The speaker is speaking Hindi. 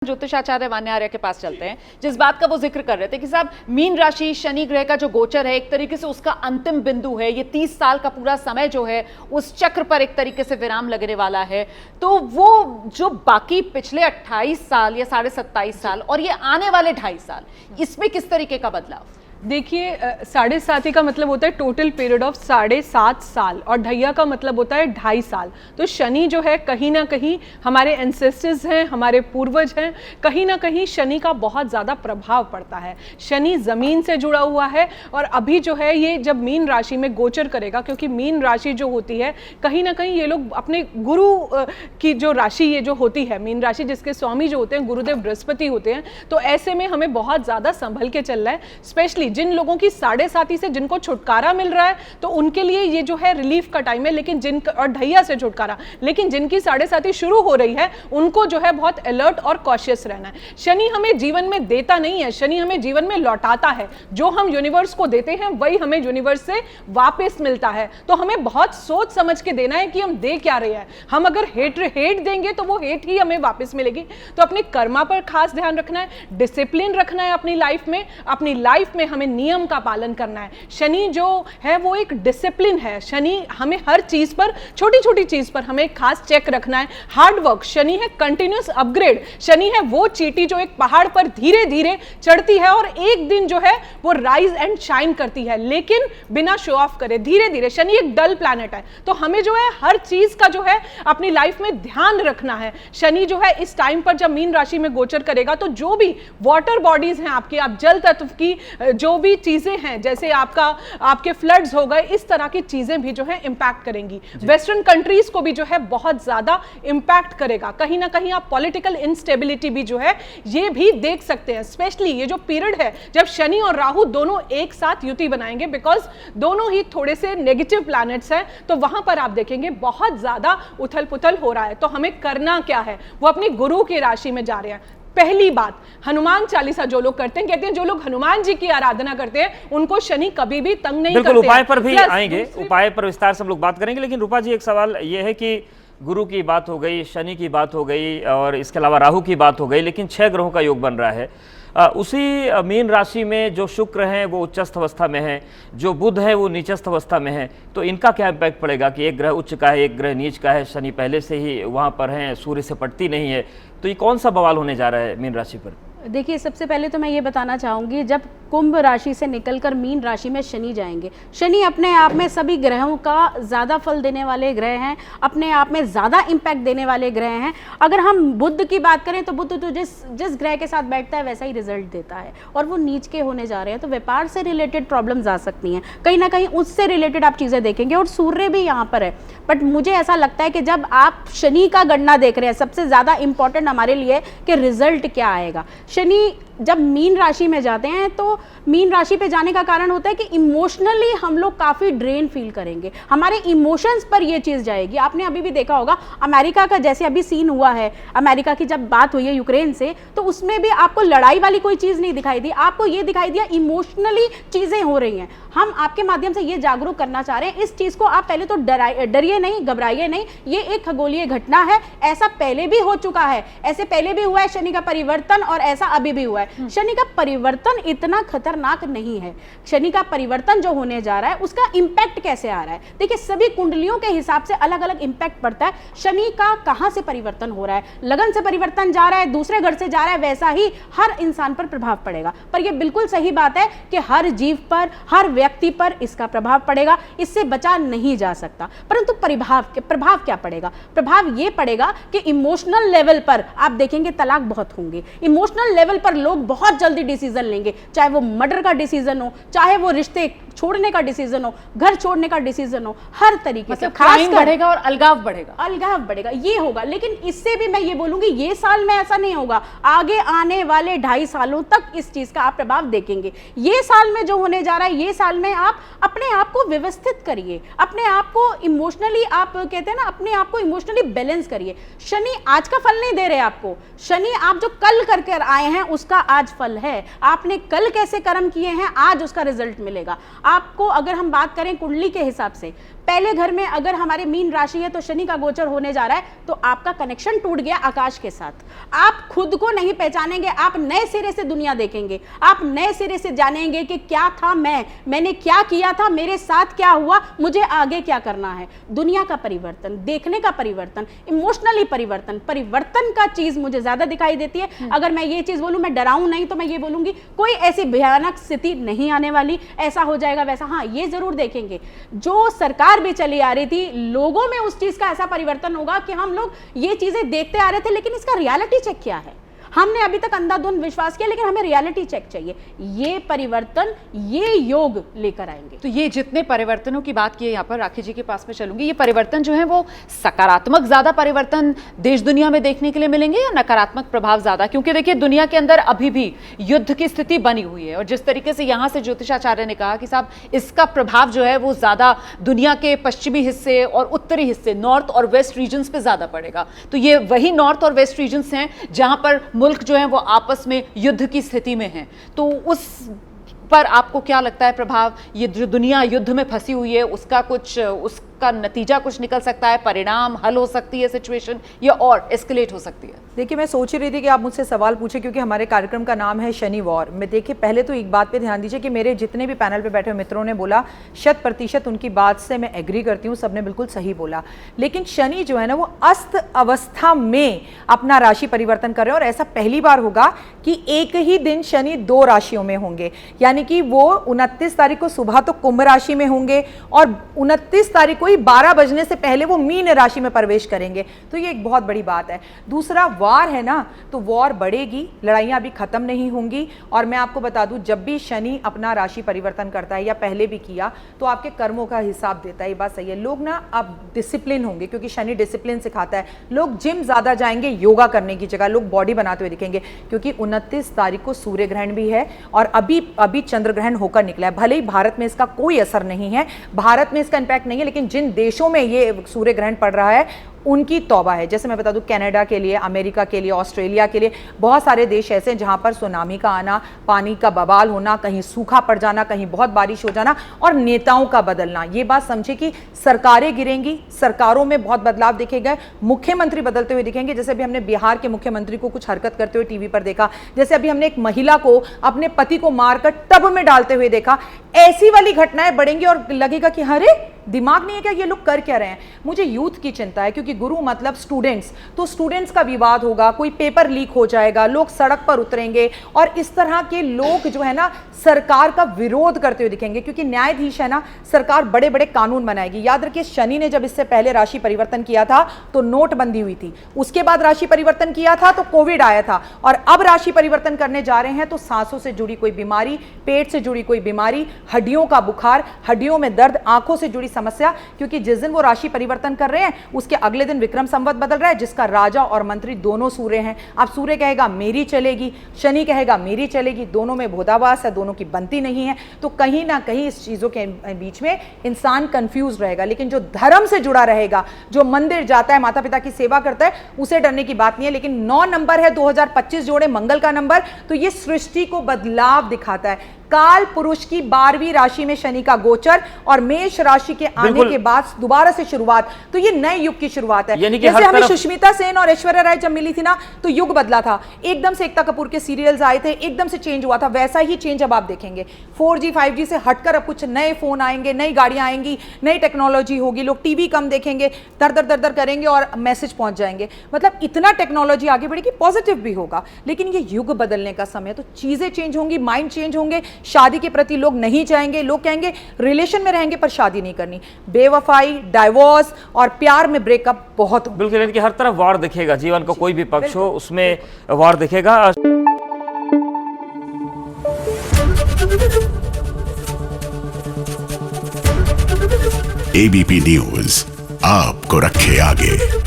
ज्योतिषाचार्य वान्यार्य के पास चलते हैं, जिस बात का वो जिक्र कर रहे थे कि साहब मीन राशि शनि ग्रह का जो गोचर है एक तरीके से उसका अंतिम बिंदु है। ये 30 साल का पूरा समय जो है उस चक्र पर एक तरीके से विराम लगने वाला है। तो वो जो बाकी पिछले 28 साल या 27.5 साल और ये आने वाले 2.5 साल, इसमें किस तरीके का बदलाव? देखिए, 7.5 का मतलब होता है टोटल पीरियड ऑफ 7.5 साल और ढैया का मतलब होता है 2.5 साल। तो शनि जो है कहीं ना कहीं हमारे एंसेस्टर्स हैं, हमारे पूर्वज हैं, कहीं ना कहीं शनि का बहुत ज़्यादा प्रभाव पड़ता है। शनि ज़मीन से जुड़ा हुआ है और अभी जो है ये जब मीन राशि में गोचर करेगा, क्योंकि मीन राशि जो होती है कहीं ना कहीं ये लोग अपने गुरु की जो राशि ये जो होती है मीन राशि, जिसके स्वामी जो होते हैं गुरुदेव बृहस्पति होते हैं, तो ऐसे में हमें बहुत ज़्यादा संभल के चलना है। स्पेशली जिन लोगों की 7.5 से जिनको छुटकारा मिल रहा है तो उनके लिए ये जो है रिलीफ का टाइम है, लेकिन और ढैया से छुटकारा, लेकिन जिनकी 7.5 शुरू हो रही है उनको जो है बहुत अलर्ट और कॉशियस रहना है। शनि हमें जीवन में देता नहीं है, शनि हमें जीवन में लौटाता है। जो हम यूनिवर्स को देते हैं वही हमें यूनिवर्स से वापस मिलता है। तो हमें बहुत सोच समझ के देना है कि हम दे क्या रहे हैं। हम अगर हेट देंगे तो वो हेट ही हमें वापस मिलेगी। तो अपने कर्मा पर खास ध्यान रखना है, डिसिप्लिन रखना है अपनी लाइफ में हमें नियम का पालन करना है। शनि जो है वो एक डिसिप्लिन है। शनि हमें हर चीज पर, छोटी छोटी चीज पर हमें खास चेक रखना है। हार्ड वर्क, शनि है कंटिन्यूअस अपग्रेड। शनि है वो चींटी जो एक पहाड़ पर धीरे धीरे चढ़ती है और एक दिन जो है वो राइज एंड शाइन करती है, लेकिन बिना शो ऑफ करे, धीरे धीरे। शनि एक डल प्लैनेट है, तो हमें जो है हर चीज का जो है अपनी लाइफ में ध्यान रखना है। शनि जो है इस टाइम पर जब मीन राशि में गोचर करेगा तो जो भी वाटर बॉडीज हैं आपकी, आप जल तत्व की जो भी चीजें हैं, जैसे आपके फ्लड्स हो गए, इस तरह की चीजें भी जो है इंपैक्ट करेंगी। वेस्टर्न कंट्रीज को भी जो है बहुत ज्यादा इंपैक्ट करेगा। कहीं ना कहीं आप पॉलिटिकल इंस्टेबिलिटी भी जो है ये भी देख सकते हैं। स्पेशली ये जो पीरियड है जब शनि और राहु दोनों एक साथ युति बनाएंगे, बिकॉज दोनों ही थोड़े से नेगेटिव प्लैनेट्स हैं, तो वहां पर आप देखेंगे बहुत ज्यादा उथल पुथल हो रहा है। तो हमें करना क्या है, वो अपनी गुरु की राशि में जा रहे हैं। पहली बात, हनुमान चालीसा जो लोग करते हैं, कहते हैं जो लोग हनुमान जी की आराधना करते हैं उनको शनि कभी भी तंग नहीं करते। उपाय पर भी आएंगे, उपाय पर विस्तार से हम लोग बात करेंगे, लेकिन रूपा जी एक सवाल यह है कि गुरु की बात हो गई, शनि की बात हो गई और इसके अलावा राहु की बात हो गई, लेकिन 6 ग्रहों का योग बन रहा है। उसी मीन राशि में जो शुक्र हैं वो उच्चस्थ अवस्था में है, जो बुध है वो नीचस्थ अवस्था में है, तो इनका क्या इम्पैक्ट पड़ेगा कि एक ग्रह उच्च का है, एक ग्रह नीच का है, शनि पहले से ही वहाँ पर हैं, सूर्य से पटती नहीं है, तो ये कौन सा बवाल होने जा रहा है मीन राशि पर? देखिए, सबसे पहले तो मैं ये बताना चाहूँगी, जब कुंभ राशि से निकलकर मीन राशि में शनि जाएंगे, शनि अपने आप में सभी ग्रहों का ज़्यादा फल देने वाले ग्रह हैं, अपने आप में ज़्यादा इम्पैक्ट देने वाले ग्रह हैं। अगर हम बुध की बात करें तो बुध तो जिस ग्रह के साथ बैठता है वैसा ही रिजल्ट देता है, और वो नीच के होने जा रहे हैं, तो व्यापार से रिलेटेड प्रॉब्लम्स आ सकती हैं, कहीं ना कहीं उससे रिलेटेड आप चीज़ें देखेंगे। और सूर्य भी यहाँ पर है, बट मुझे ऐसा लगता है कि जब आप शनि का गणना देख रहे हैं, सबसे ज़्यादा इंपॉर्टेंट हमारे लिए कि रिजल्ट क्या आएगा। शनि जब मीन राशि में जाते हैं तो मीन राशि पे जाने का कारण होता है कि इमोशनली हम लोग काफ़ी ड्रेन फील करेंगे, हमारे इमोशंस पर ये चीज़ जाएगी। आपने अभी भी देखा होगा अमेरिका का जैसे अभी सीन हुआ है, अमेरिका की जब बात हुई है यूक्रेन से, तो उसमें भी आपको लड़ाई वाली कोई चीज़ नहीं दिखाई दी, आपको ये दिखाई दिया इमोशनली चीज़ें हो रही हैं। हम आपके माध्यम से ये जागरूक करना चाह रहे हैं, इस चीज़ को आप पहले तो डरिए नहीं, घबराइए नहीं, ये एक खगोलीय घटना है, ऐसा पहले भी हो चुका है, ऐसे पहले भी हुआ है शनि का परिवर्तन, और ऐसा अभी भी हुआ है। शनि का परिवर्तन इतना खतरनाक नहीं है। शनि का परिवर्तन जो होने जा रहा है उसका इंपैक्ट कैसे आ रहा है, देखिए सभी कुंडलियों के हिसाब से अलग अलग इंपैक्ट पड़ता है। शनि का कहां से परिवर्तन हो रहा है, लगन से परिवर्तन जा रहा है, दूसरे घर से जा रहा है, वैसा ही हर इंसान पर प्रभाव पड़ेगा। पर यह बिल्कुल सही बात है कि हर जीव पर, हर व्यक्ति पर इसका प्रभाव पड़ेगा, इससे बचा नहीं जा सकता। परंतु प्रभाव क्या पड़ेगा? प्रभाव यह पड़ेगा कि इमोशनल लेवल पर आप देखेंगे तलाक बहुत होंगे, इमोशनल लेवल पर लोग बहुत जल्दी डिसीजन लेंगे, चाहे वो मर्डर का डिसीजन हो, चाहे वो रिश्ते छोड़ने का डिसीजन हो, घर छोड़ने का डिसीजन हो, हर तरीके से खास बढ़ेगा और अलगाव बढ़ेगा, ये होगा। लेकिन इससे भी मैं ये बोलूंगी, ये साल में ऐसा नहीं होगा, आगे आने वाले 2.5 सालों तक इस चीज का आप प्रभाव देखेंगे। ये साल में जो होने जा रहा है, ये साल में आप अपने आप को व्यवस्थित करिए, अपने आप को इमोशनली, आप कहते हैं ना, अपने आप को इमोशनली बैलेंस करिए। शनि आज का फल नहीं दे रहे आपको, शनि आप जो कल करके आए हैं उसका आज फल है। आपने कल कैसे कर्म किए हैं, आज उसका रिजल्ट मिलेगा आपको। अगर हम बात करें कुंडली के हिसाब से, पहले घर में अगर हमारे मीन राशि है तो शनि का गोचर होने जा रहा है, तो आपका कनेक्शन टूट गया आकाश के साथ। आप खुद को नहीं पहचानेंगे, आप नए सिरे से दुनिया देखेंगे, आप नए सिरे से जानेंगे कि क्या था मैंने क्या किया था, मेरे साथ क्या हुआ, मुझे आगे क्या करना है। दुनिया का परिवर्तन, देखने का परिवर्तन, इमोशनली परिवर्तन का चीज मुझे ज्यादा दिखाई देती है। अगर मैं ये चीज बोलूं, मैं डराऊं नहीं, तो मैं ये बोलूंगी कोई ऐसी भयानक स्थिति नहीं आने वाली, ऐसा हो जाएगा वैसा। हाँ, ये जरूर देखेंगे, जो सरकार भी चली आ रही थी, लोगों में उस चीज का ऐसा परिवर्तन होगा कि हम लोग ये चीजें देखते आ रहे थे, लेकिन इसका रियलिटी चेक क्या है। हमने अभी तक अंधाधुंध विश्वास किया, लेकिन हमें रियलिटी चेक चाहिए। ये परिवर्तन, ये योग लेकर आएंगे। तो ये जितने परिवर्तनों की बात की है, यहाँ पर राखी जी के पास में चलूंगी, ये परिवर्तन जो है वो सकारात्मक ज्यादा परिवर्तन देश दुनिया में देखने के लिए मिलेंगे या नकारात्मक प्रभाव ज्यादा? क्योंकि देखिए, दुनिया के अंदर अभी भी युद्ध की स्थिति बनी हुई है, और जिस तरीके से यहाँ से ज्योतिषाचार्य ने कहा कि साहब इसका प्रभाव जो है वो ज्यादा दुनिया के पश्चिमी हिस्से और उत्तरी हिस्से, नॉर्थ और वेस्ट रीजन्स पे ज्यादा पड़ेगा। तो ये वही नॉर्थ और वेस्ट रीजन्स हैं जहां पर मुल्क जो है वो आपस में युद्ध की स्थिति में हैं। तो उस पर आपको क्या लगता है प्रभाव? ये जो दुनिया युद्ध में फंसी हुई है, उसका नतीजा कुछ निकल सकता है, परिणाम हल हो सकती है सिचुएशन, या और एस्केलेट हो सकती है? देखिए, मैं सोच रही थी कि आप मुझसे सवाल पूछे, क्योंकि हमारे कार्यक्रम का नाम है शनि वॉर। मैं देखिए, पहले तो एक बात पे ध्यान दीजिए कि मेरे जितने भी पैनल पे बैठे हुए मित्रों ने बोला, 100% उनकी बात से मैं एग्री करती हूँ, सबने बिल्कुल सही बोला। लेकिन शनि जो है ना, वो अस्त अवस्था में अपना राशि परिवर्तन कर रहे हैं, और ऐसा पहली बार होगा कि एक ही दिन शनि 2 राशियों में होंगे। यानी कि वो 29 तारीख को सुबह तो कुंभ राशि में होंगे, और 29 तारीख को ही 12 बजने से पहले वो मीन राशि में प्रवेश करेंगे। तो ये एक बहुत बड़ी बात है। दूसरा, वार है ना, तो वॉर बढ़ेगी, लड़ाइयाँ अभी खत्म नहीं होंगी। और मैं आपको बता दूं, जब भी शनि अपना राशि परिवर्तन करता है, या पहले भी किया, तो आपके कर्मों का हिसाब देता है। ये बात सही है। लोग ना अब डिसिप्लिन होंगे, क्योंकि शनि डिसिप्लिन सिखाता है। लोग जिम ज्यादा जाएंगे योगा करने की जगह, लोग बॉडी बनाते हुए दिखेंगे, क्योंकि 29 तारीख को सूर्य ग्रहण भी है, और अभी चंद्र ग्रहण होकर निकला है। भले ही भारत में इसका कोई असर नहीं है, भारत में इसका इंपैक्ट नहीं है, लेकिन जिन देशों में ये सूर्य ग्रहण पड़ रहा है उनकी तौबा है। जैसे मैं बता दूं, कनाडा के लिए, अमेरिका के लिए, ऑस्ट्रेलिया के लिए, बहुत सारे देश ऐसे हैं जहां पर सुनामी का आना, पानी का बवाल होना, कहीं सूखा पड़ जाना, कहीं बहुत बारिश हो जाना, और नेताओं का बदलना। ये बात समझे कि सरकारें गिरेंगी, सरकारों में बहुत बदलाव देखे गए, मुख्यमंत्री बदलते हुए दिखेंगे। जैसे अभी हमने बिहार के मुख्यमंत्री को कुछ हरकत करते हुए टीवी पर देखा, जैसे अभी हमने एक महिला को अपने पति को मारकर टब में डालते हुए देखा। ऐसी वाली घटनाएं बढ़ेंगी, और लगेगा कि अरे दिमाग नहीं है क्या, ये लोग कर क्या रहे हैं। मुझे यूथ की चिंता है, क्योंकि गुरु मतलब स्टूडेंट्स, तो स्टूडेंट्स का विवाद होगा, कोई पेपर लीक हो जाएगा, लोग सड़क पर उतरेंगे, और इस तरह के लोग जो है ना सरकार का विरोध करते हुए दिखेंगे। क्योंकि न्यायाधीश है ना, सरकार बड़े बड़े कानून बनाएगी। याद रखिए, शनि ने जब इससे पहले राशि परिवर्तन किया था तो नोटबंदी हुई थी, उसके बाद राशि परिवर्तन किया था तो कोविड आया था, और अब राशि परिवर्तन करने जा रहे हैं तो सांसों से जुड़ी कोई बीमारी, पेट से जुड़ी कोई बीमारी, हड्डियों का बुखार, हड्डियों में दर्द, आंखों से जुड़ी समस्या। क्योंकि जिस दिन वो राशि परिवर्तन कर रहे हैं उसके अगले दिन विक्रम संवत बदल रहा है, जिसका राजा और मंत्री दोनों सूर्य हैं। अब सूर्य कहेगा मेरी चलेगी, शनि कहेगा मेरी चलेगी, दोनों में भोदावास है, दोनों की बनती नहीं है। तो कहीं ना कहीं इस चीजों के बीच में इंसान कंफ्यूज रहेगा। लेकिन जो धर्म से जुड़ा रहेगा, जो मंदिर जाता है, माता पिता की सेवा करता है, उसे डरने की बात नहीं है। लेकिन 9 नंबर है, 2025 जोड़े मंगल का नंबर, तो ये सृष्टि को बदलाव दिखाता है। काल पुरुष की 12वीं राशि में शनि का गोचर, और मेष राशि के आने के बाद दोबारा से शुरुआत, तो ये नए युग की शुरुआत है। जैसे हमें सुष्मिता सेन और ऐश्वर्या राय जब मिली थी ना, तो युग बदला था। एकदम से एकता कपूर के सीरियल्स आए थे, एकदम से चेंज हुआ था, वैसा ही चेंज अब आप देखेंगे। 4G 5G से हटकर अब कुछ नए फोन आएंगे, नई गाड़ियां आएंगी, नई टेक्नोलॉजी होगी, लोग टीवी कम देखेंगे, दर दर दर दर करेंगे और मैसेज पहुंच जाएंगे। मतलब इतना टेक्नोलॉजी आगे बढ़ेगी, पॉजिटिव भी होगा। लेकिन ये युग बदलने का समय, तो चीजें चेंज होंगी, माइंड चेंज होंगे, शादी के प्रति लोग नहीं चाहेंगे, लोग कहेंगे रिलेशन में रहेंगे पर शादी नहीं करनी, बेवफाई, डाइवोर्स और प्यार में ब्रेकअप बहुत होंगे। बिल्कुल, इनकी हर तरफ वार दिखेगा, जीवन का कोई भी पक्ष हो उसमें वार दिखेगा। ABP न्यूज आपको रखे आगे।